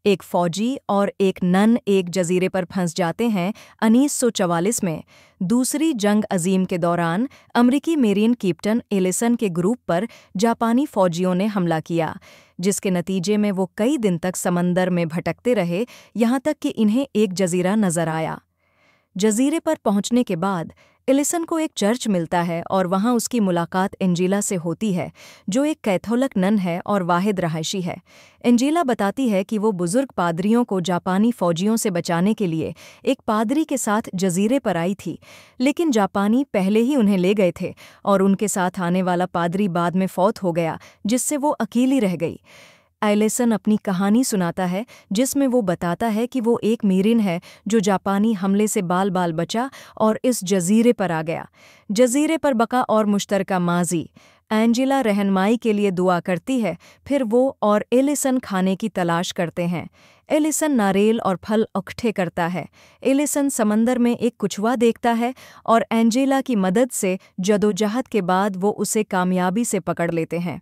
एक फौजी और एक नन एक जजीरे पर फंस जाते हैं 1944 में। दूसरी जंग अजीम के दौरान अमरीकी मेरीन कैप्टन एलिसन के ग्रुप पर जापानी फौजियों ने हमला किया, जिसके नतीजे में वो कई दिन तक समंदर में भटकते रहे, यहाँ तक कि इन्हें एक जजीरा नजर आया। जजीरे पर पहुंचने के बाद एलिसन को एक चर्च मिलता है और वहां उसकी मुलाकात एंजेला से होती है, जो एक कैथोलिक नन है और वाहिद रहायशी है। एंजेला बताती है कि वो बुजुर्ग पादरियों को जापानी फौजियों से बचाने के लिए एक पादरी के साथ जजीरे पर आई थी, लेकिन जापानी पहले ही उन्हें ले गए थे और उनके साथ आने वाला पादरी बाद में फौत हो गया, जिससे वो अकेली रह गई। एलिसन अपनी कहानी सुनाता है, जिसमें वो बताता है कि वो एक मेरिन है जो जापानी हमले से बाल बाल बचा और इस जजीरे पर आ गया। जजीरे पर बका और मुश्तरका माजी। एंजेला रहनुमाई के लिए दुआ करती है, फिर वो और एलिसन खाने की तलाश करते हैं। एलिसन नारियल और फल इकट्ठे करता है। एलिसन समंदर में एक कछुआ देखता है और एंजेला की मदद से जदोजहद के बाद वो उसे कामयाबी से पकड़ लेते हैं।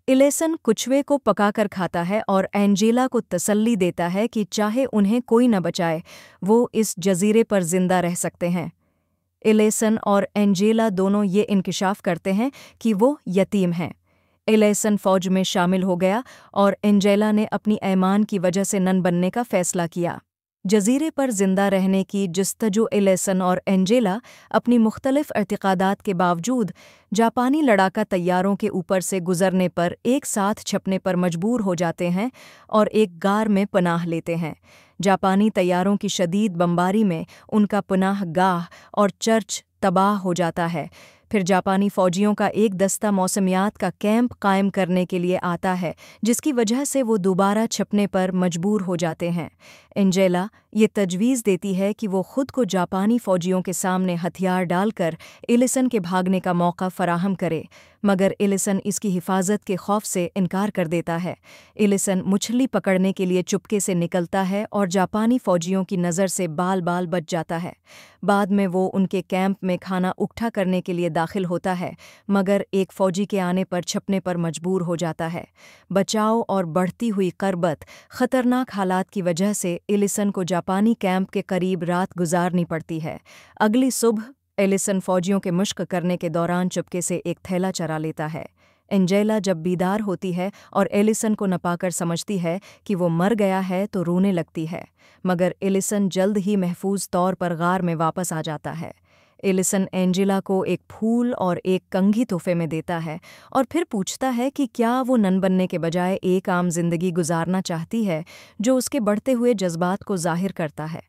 एलिसन कछुए को पकाकर खाता है और एंजेला को तसल्ली देता है कि चाहे उन्हें कोई न बचाए, वो इस जजीरे पर जिंदा रह सकते हैं। एलिसन और एंजेला दोनों ये इंकिशाफ करते हैं कि वो यतीम हैं। एलिसन फौज में शामिल हो गया और एंजेला ने अपनी ईमान की वजह से नन बनने का फैसला किया। जजीरे पर जिंदा रहने की जस्तजु एलिसन और एंजेला अपनी मुख्तलिफ एतक़ादात के बावजूद जापानी लड़ाका तैयारों के ऊपर से गुजरने पर एक साथ छपने पर मजबूर हो जाते हैं और एक गार में पनाह लेते हैं। जापानी तैयारों की शदीद बमबारी में उनका पनाह गाह और चर्च तबाह हो जाता है। फिर जापानी फौजियों का एक दस्ता मौसमियात का कैंप कायम करने के लिए आता है, जिसकी वजह से वो दोबारा छपने पर मजबूर हो जाते हैं। एंजेला ये तजवीज़ देती है कि वो खुद को जापानी फौजियों के सामने हथियार डालकर एलिसन के भागने का मौका फराहम करे, मगर एलिसन इसकी हिफाजत के खौफ से इनकार कर देता है। एलिसन मछली पकड़ने के लिए चुपके से निकलता है और जापानी फौजियों की नज़र से बाल बाल बच जाता है। बाद में वो उनके कैंप में खाना इकट्ठा करने के लिए दाखिल होता है, मगर एक फौजी के आने पर छपने पर मजबूर हो जाता है। बचाव और बढ़ती हुई करबत खतरनाक हालात की वजह से एलिसन को जापानी कैंप के करीब रात गुजारनी पड़ती है। अगली सुबह एलिसन फौजियों के मुश्क करने के दौरान चुपके से एक थैला चरा लेता है। एंजेला जब बीदार होती है और एलिसन को न पाकर समझती है कि वो मर गया है तो रोने लगती है, मगर एलिसन जल्द ही महफूज तौर पर गार में वापस आ जाता है। एलिसन एंजेला को एक फूल और एक कंघी तोहफे में देता है और फिर पूछता है कि क्या वो नन बनने के बजाय एक आम जिंदगी गुजारना चाहती है, जो उसके बढ़ते हुए जज्बात को जाहिर करता है।